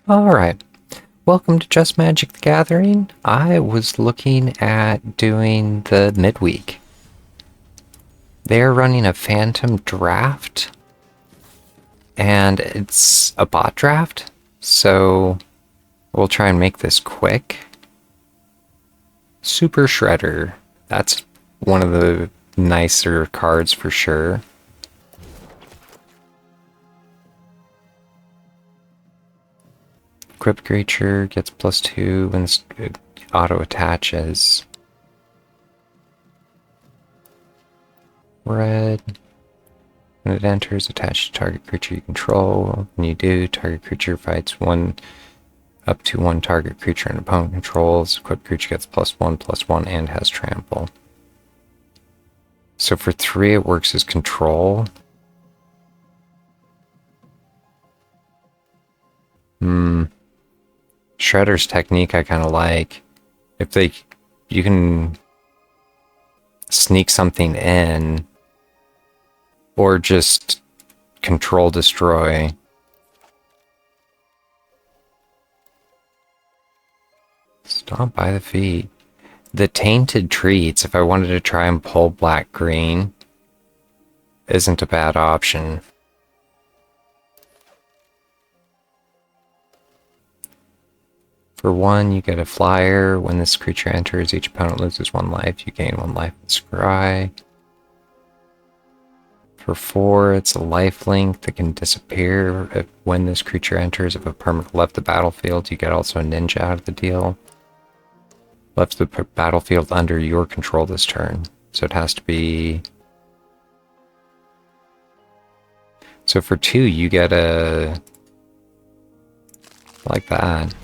Alright, welcome to Just Magic the Gathering. I was looking at doing the midweek. They're running a phantom draft, and it's a bot draft, so we'll try and make this quick. Super Shredder, that's one of the nicer cards for sure. Equipped creature gets +2 when it auto attaches. Red. When it enters, attach to target creature you control. When you do, target creature fights up to one target creature an opponent controls. Equipped creature gets +1/+1 and has trample. So for 3 it works as control. Shredder's technique I kind of like. You can sneak something in, or just control destroy. Stomp by the feet. The tainted treats, if I wanted to try and pull black-green, isn't a bad option. For 1, you get a flyer. When this creature enters, each opponent loses 1 life. You gain 1 life with Scry. For 4, it's a lifelink that can disappear when this creature enters. If a permanent left the battlefield, you get also a ninja out of the deal. Left the battlefield under your control this turn. So it has to be... So for 2, you get a... like that.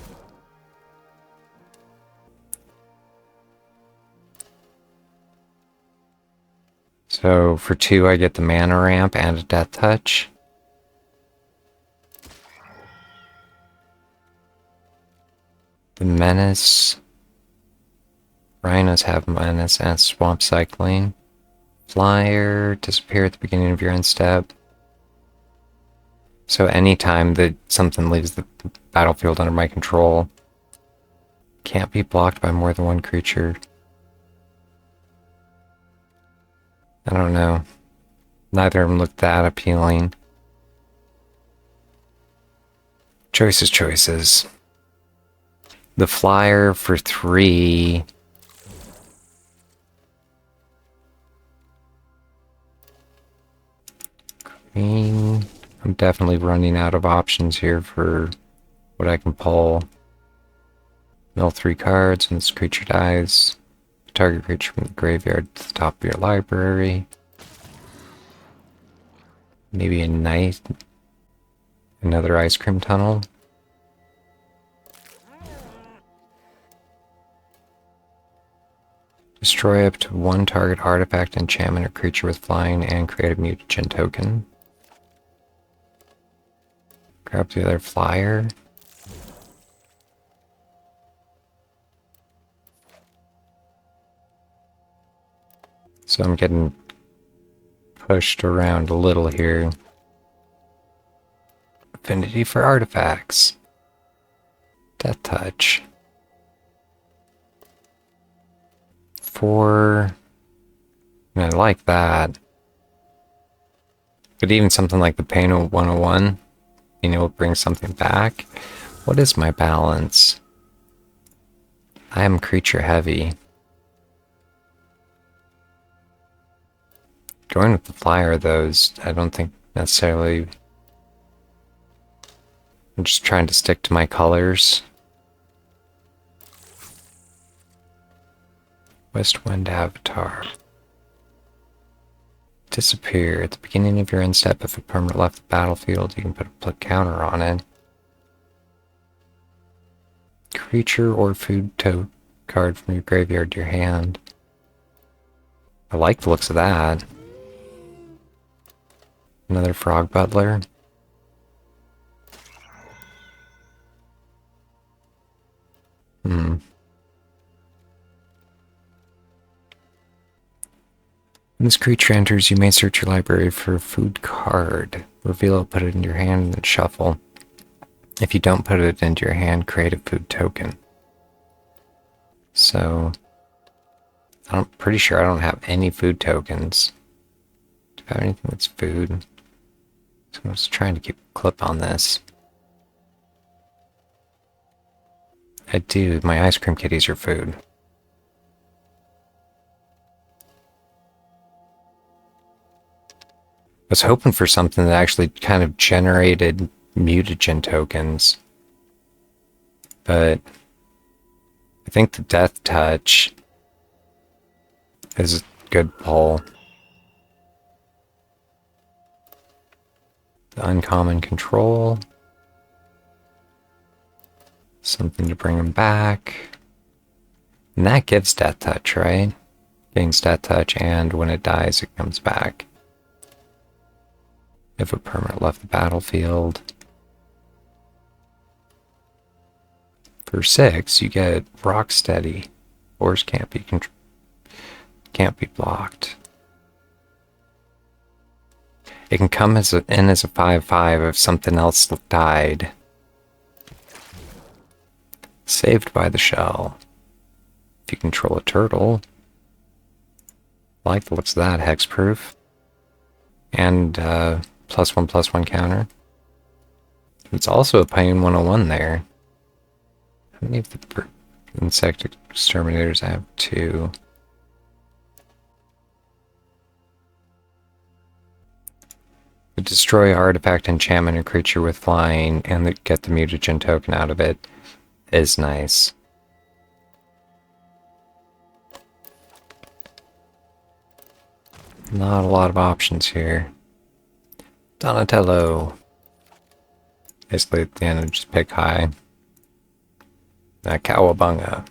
So for 2, I get the mana ramp and a death touch. The menace. Rhinos have menace and swamp cycling. Flyer, disappear at the beginning of your end step. So anytime that something leaves the battlefield under my control, can't be blocked by more than 1 creature. I don't know. Neither of them look that appealing. Choices. The flyer for 3... Green. I'm definitely running out of options here for what I can pull. Mill 3 cards when this creature dies. Target creature from the graveyard to the top of your library. Maybe a knight. Another ice cream tunnel. Destroy up to 1 target artifact, enchantment, or creature with flying and create a mutagen token. Grab the other flyer. So I'm getting pushed around a little here. Affinity for artifacts. Death touch. 4. And I like that. But even something like the Pain of 101, being able to bring something back. What is my balance? I am creature heavy. Going with the flyer, though, I don't think necessarily... I'm just trying to stick to my colors. Westwind Avatar. Disappear. At the beginning of your end step, if a permanent left the battlefield, you can put a counter on it. Creature or food card from your graveyard to your hand. I like the looks of that. Another Frog Butler. When this creature enters, you may search your library for a food card. Reveal it, put it in your hand, and then shuffle. If you don't put it into your hand, create a food token. So, I'm pretty sure I don't have any food tokens. Do I have anything that's food? So I'm just trying to keep a clip on this. I do. My ice cream kitties are food. I was hoping for something that actually kind of generated mutagen tokens. But I think the Death Touch is a good pull. The Uncommon Control. Something to bring him back. And that gives Death Touch, right? Gains Death Touch, and when it dies, it comes back. If a permanent left the battlefield. For 6, you get Rock Steady. Force can't be blocked. It can come as in as a 5/5 if something else died. Saved by the shell. If you control a turtle. Like the looks of that, hexproof. And +1/+1 counter. It's also a Pain 101 there. How many of the insect exterminators I have? 2. The destroy artifact, enchantment, and creature with flying, and get the mutagen token out of it is nice. Not a lot of options here. Donatello. Basically at the end, just pick high. Cowabunga.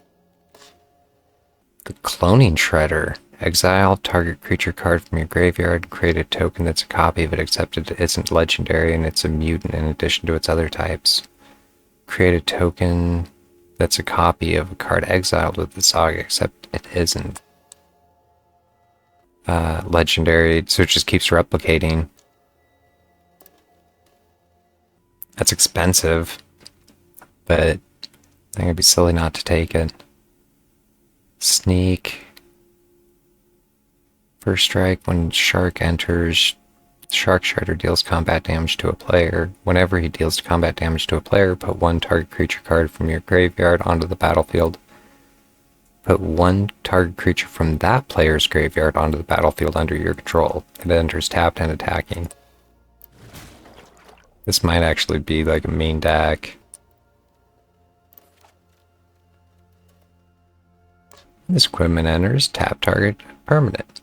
The Cloning Shredder. Exile target creature card from your graveyard. Create a token that's a copy of it, except it isn't legendary and it's a mutant in addition to its other types. Create a token that's a copy of a card exiled with the saga, except it isn't. Legendary, so it just keeps replicating. That's expensive, but I think it'd be silly not to take it. Sneak. First strike, when Shark enters, Shark Shredder deals combat damage to a player. Whenever he deals combat damage to a player, put 1 target creature card from your graveyard onto the battlefield. Put 1 target creature from that player's graveyard onto the battlefield under your control. It enters tapped and attacking. This might actually be like a main deck. This equipment enters, tap target, permanent.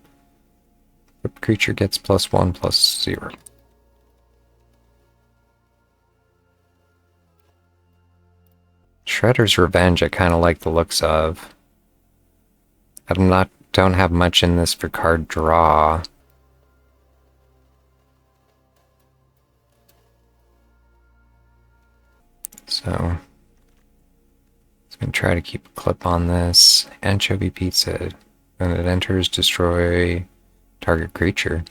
The creature gets +1/+0. Shredder's Revenge I kind of like the looks of. Don't have much in this for card draw. So, I'm going to try to keep a clip on this. Anchovy Pizza. When it enters, destroy target creature.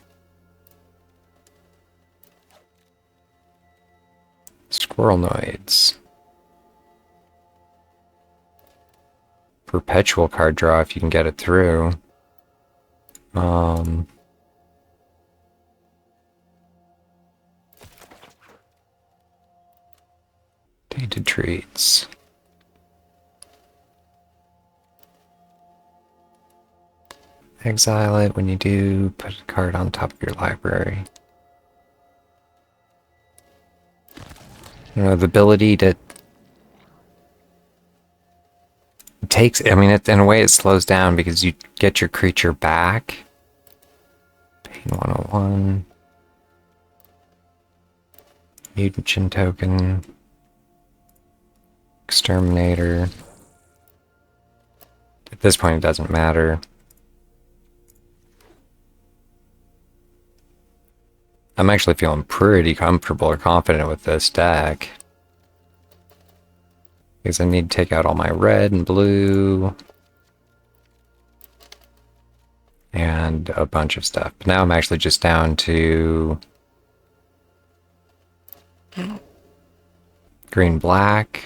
Squirrel Noids. Perpetual card draw if you can get it through. Tainted Treats. Exile it. When you do, put a card on top of your library. You know, the ability to... It takes... I mean, in a way it slows down because you get your creature back. Pain 101. Mutagen token. Exterminator. At this point it doesn't matter. I'm actually feeling pretty comfortable or confident with this deck. Because I need to take out all my red and blue. And a bunch of stuff. But now I'm actually just down to... Green, black.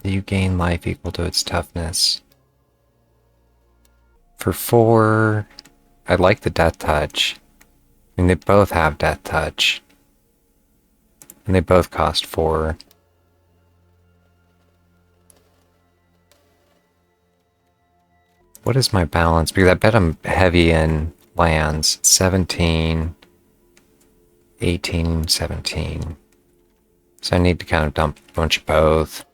You gain life equal to its toughness. For 4, I like the death touch. I mean, they both have death touch. And they both cost 4. What is my balance? Because I bet I'm heavy in lands. 17, 18, 17. So I need to kind of dump a bunch of both.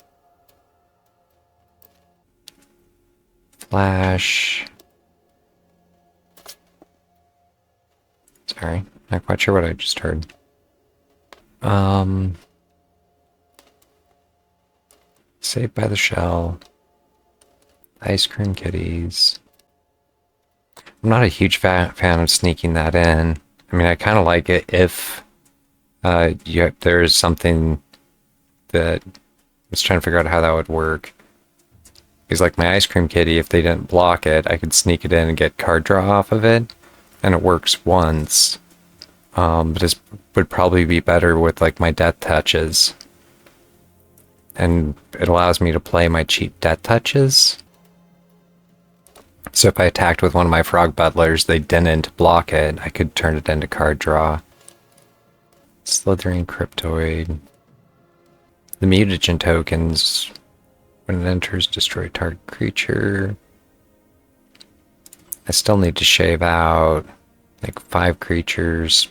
Flash. Sorry, not quite sure what I just heard. Saved by the Shell. Ice Cream Kitties. I'm not a huge fan of sneaking that in. I mean, I kind of like it if there's something that I was trying to figure out how that would work. Because like my Ice Cream Kitty, if they didn't block it, I could sneak it in and get card draw off of it. And it works once. But this would probably be better with like my death touches. And it allows me to play my cheap death touches. So if I attacked with one of my Frog Butlers, they didn't block it, I could turn it into card draw. Slithering Cryptoid. The mutagen tokens, when it enters, destroy target creature. I still need to shave out like 5 creatures.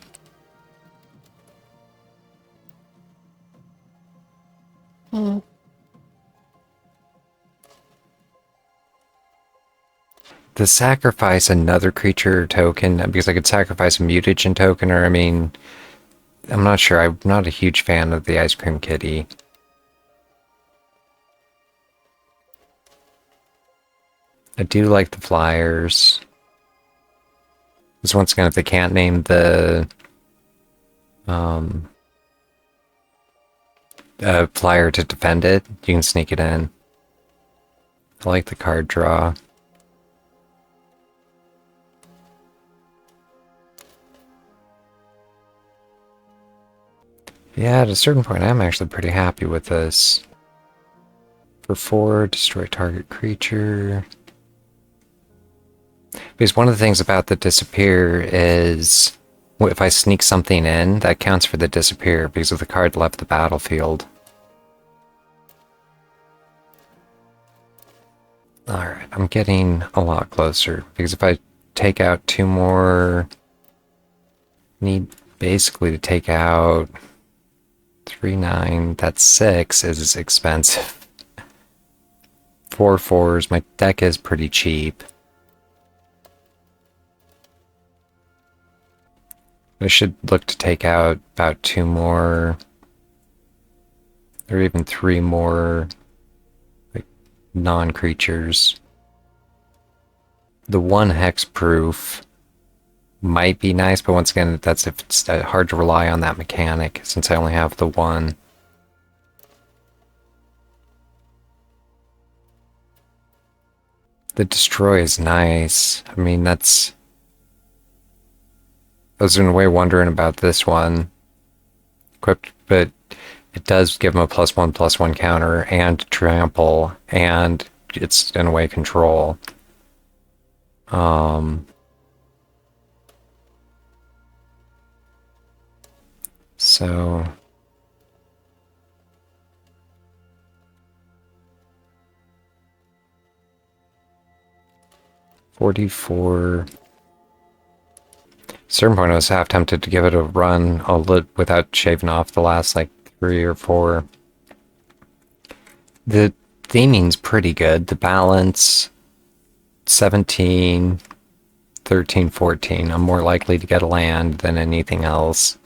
To sacrifice another creature token, because I could sacrifice a mutagen token, or I mean, I'm not sure. I'm not a huge fan of the Ice Cream Kitty. I do like the flyers. Because once again, if they can't name the flyer to defend it, you can sneak it in. I like the card draw. Yeah, at a certain point, I'm actually pretty happy with this. For 4, destroy target creature. Because one of the things about the disappear is, if I sneak something in, that counts for the disappear because of the card left the battlefield. Alright, I'm getting a lot closer, because if I take out 2 more, need basically to take out 3, 9, that's 6 is expensive. 4 4s, my deck is pretty cheap. I should look to take out about 2 more, or even 3 more, like, non-creatures. The 1 hexproof might be nice, but once again, that's if it's hard to rely on that mechanic, since I only have the 1. The destroy is nice. I mean, that's... I was in a way wondering about this one. Equipped, but it does give him a +1/+1 counter and trample, and it's in a way control. So... $44... At a certain point I was half tempted to give it a run without shaving off the last like 3 or 4. The theming's pretty good. The balance, 17, 13, 14. I'm more likely to get a land than anything else.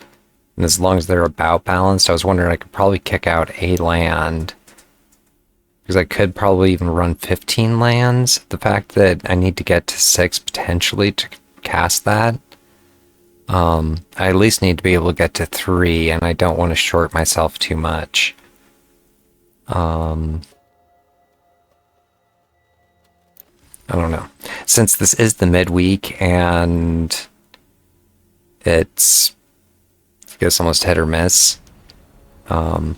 And as long as they're about balanced, I was wondering I could probably kick out a land. Because I could probably even run 15 lands. The fact that I need to get to 6 potentially to cast that. I at least need to be able to get to 3, and I don't want to short myself too much. I don't know. Since this is the midweek, and it's guess almost hit or miss. I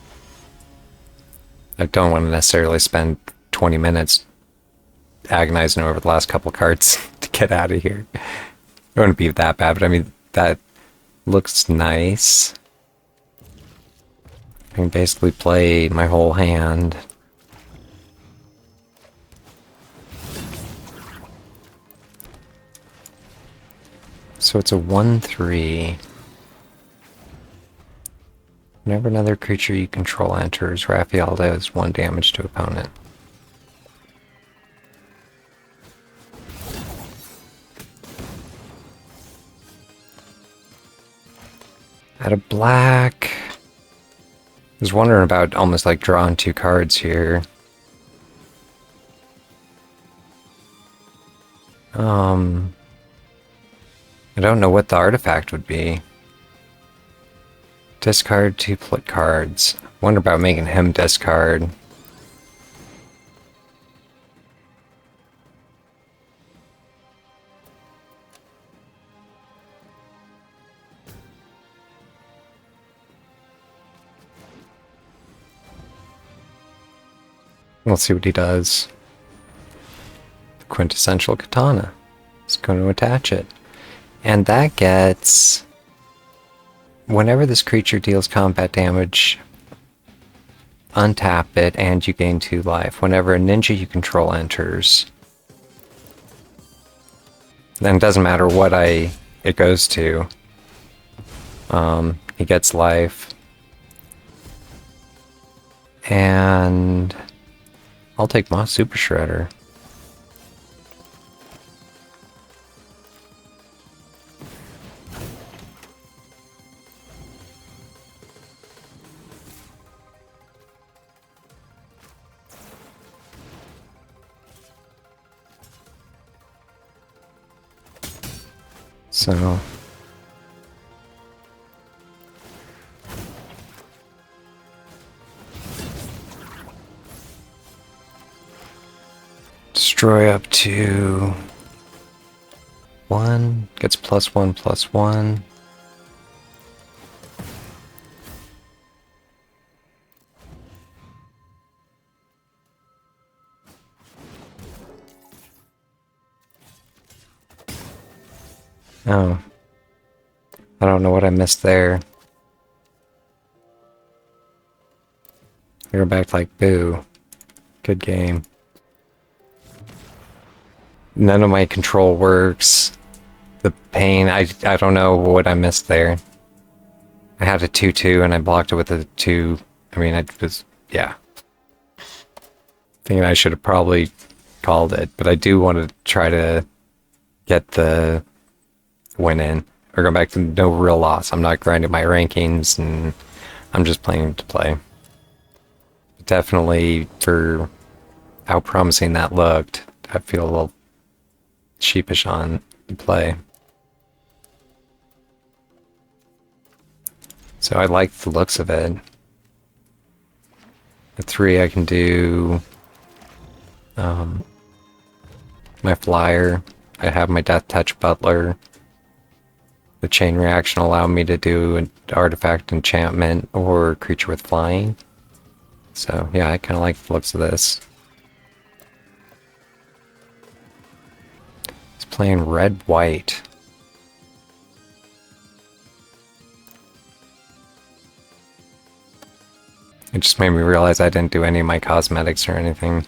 don't want to necessarily spend 20 minutes agonizing over the last couple cards to get out of here. It wouldn't be that bad, but I mean, that looks nice. I can basically play my whole hand. So it's a 1/3. Whenever another creature you control enters, Raphael does 1 damage to opponent. Out of black. I was wondering about almost like drawing 2 cards here. I don't know what the artifact would be. Discard 2 cards. Wonder about making him discard. We'll see what he does. The quintessential katana. It's going to attach it. And that gets... Whenever this creature deals combat damage, untap it and you gain 2 life. Whenever a ninja you control enters, then it doesn't matter what it goes to. He gets life. And I'll take Moss Super Shredder. So destroy up to 1, gets +1/+1. Oh. I don't know what I missed there. You're back like, boo. Good game. None of my control works. The pain, I don't know what I missed there. I had a 2/2 and I blocked it with a 2. I mean, I was, yeah. Thinking I should have probably called it, but I do want to try to get the win in. Or go back to no real loss. I'm not grinding my rankings, and I'm just playing to play. Definitely, for how promising that looked, I feel a little sheepish on the play. So I like the looks of it. At 3 I can do my flyer. I have my Death Touch Butler. The chain reaction will allow me to do an artifact enchantment or creature with flying. So yeah, I kind of like the looks of this. It's playing red-white. It just made me realize I didn't do any of my cosmetics or anything.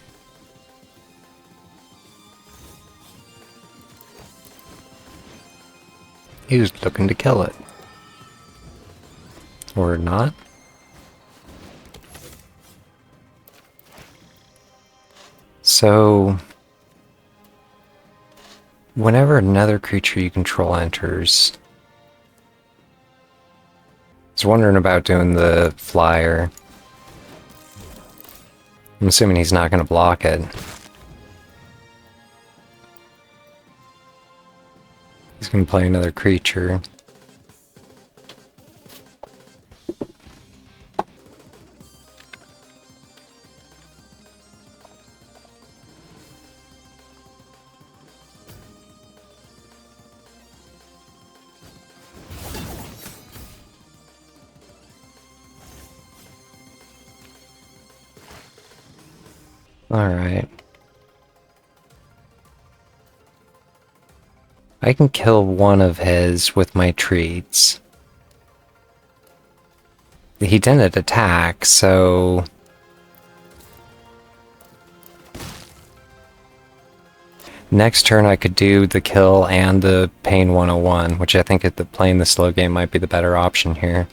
He was looking to kill it. Or not. So, whenever another creature you control enters, I was wondering about doing the flyer. I'm assuming he's not going to block it. He's going to play another creature. Alright. I can kill one of his with my treats. He didn't attack, so... Next turn I could do the kill and the Pain 101, which I think at the playing the slow game might be the better option here.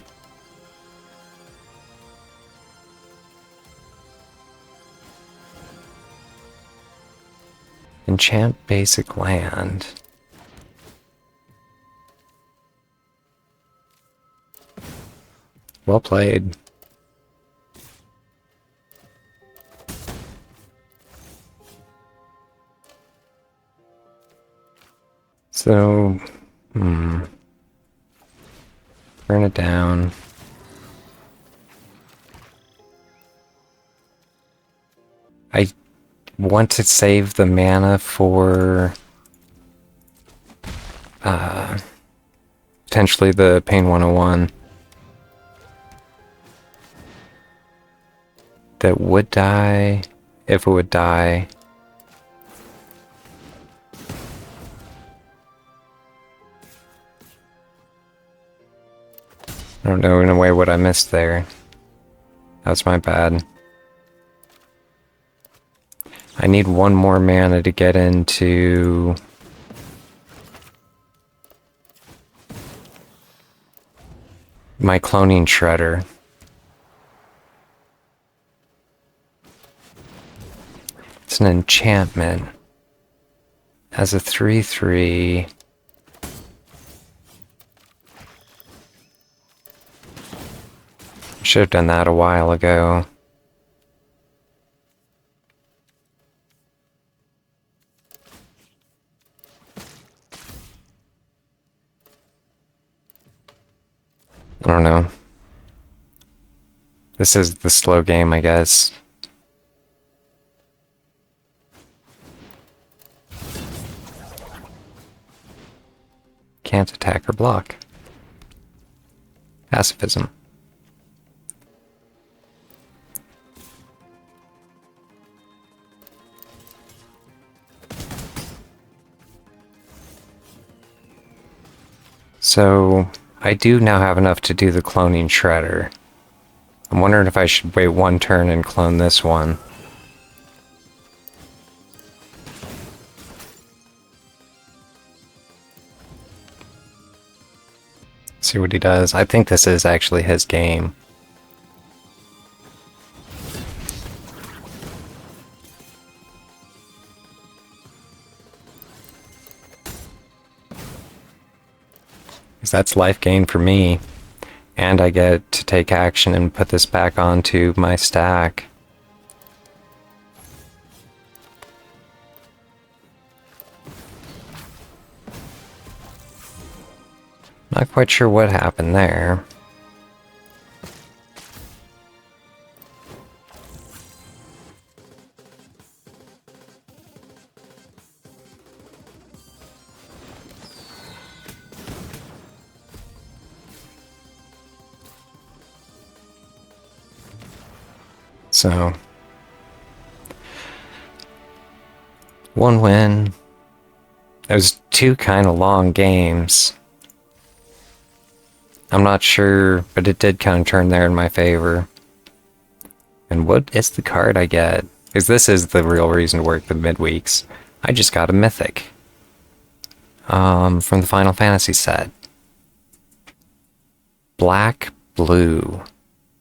Enchant basic land. Well played. So, burn it down. I want to save the mana for potentially the Pain 101. That would die if it would die. I don't know in a way what I missed there. That's my bad. I need one more mana to get into... my cloning shredder. It's an enchantment. As a 3/3... Should have done that a while ago. I don't know. This is the slow game, I guess. Can't attack or block. Pacifism. So, I do now have enough to do the cloning shredder. I'm wondering if I should wait one turn and clone this one. See what he does. I think this is actually his game. Because that's life gain for me. And I get to take action and put this back onto my stack. Not quite sure what happened there. So, one win. It was two kind of long games. I'm not sure, but it did kind of turn there in my favor. And what is the card I get? Because this is the real reason to work the midweeks. I just got a mythic. From the Final Fantasy set. Black, blue.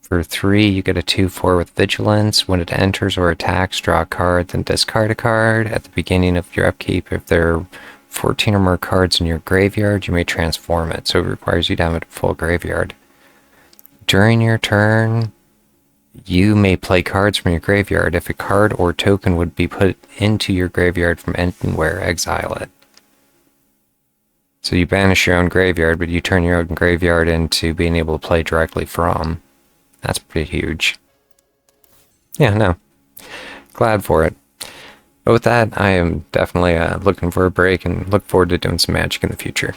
For 3, you get a 2/4 with Vigilance. When it enters or attacks, draw a card, then discard a card. At the beginning of your upkeep, if there are 14 or more cards in your graveyard, you may transform it, so it requires you to have a full graveyard. During your turn, you may play cards from your graveyard. If a card or token would be put into your graveyard from anywhere, exile it. So you banish your own graveyard, but you turn your own graveyard into being able to play directly from. That's pretty huge. Yeah, no. Glad for it. But with that, I am definitely looking for a break and look forward to doing some Magic in the future.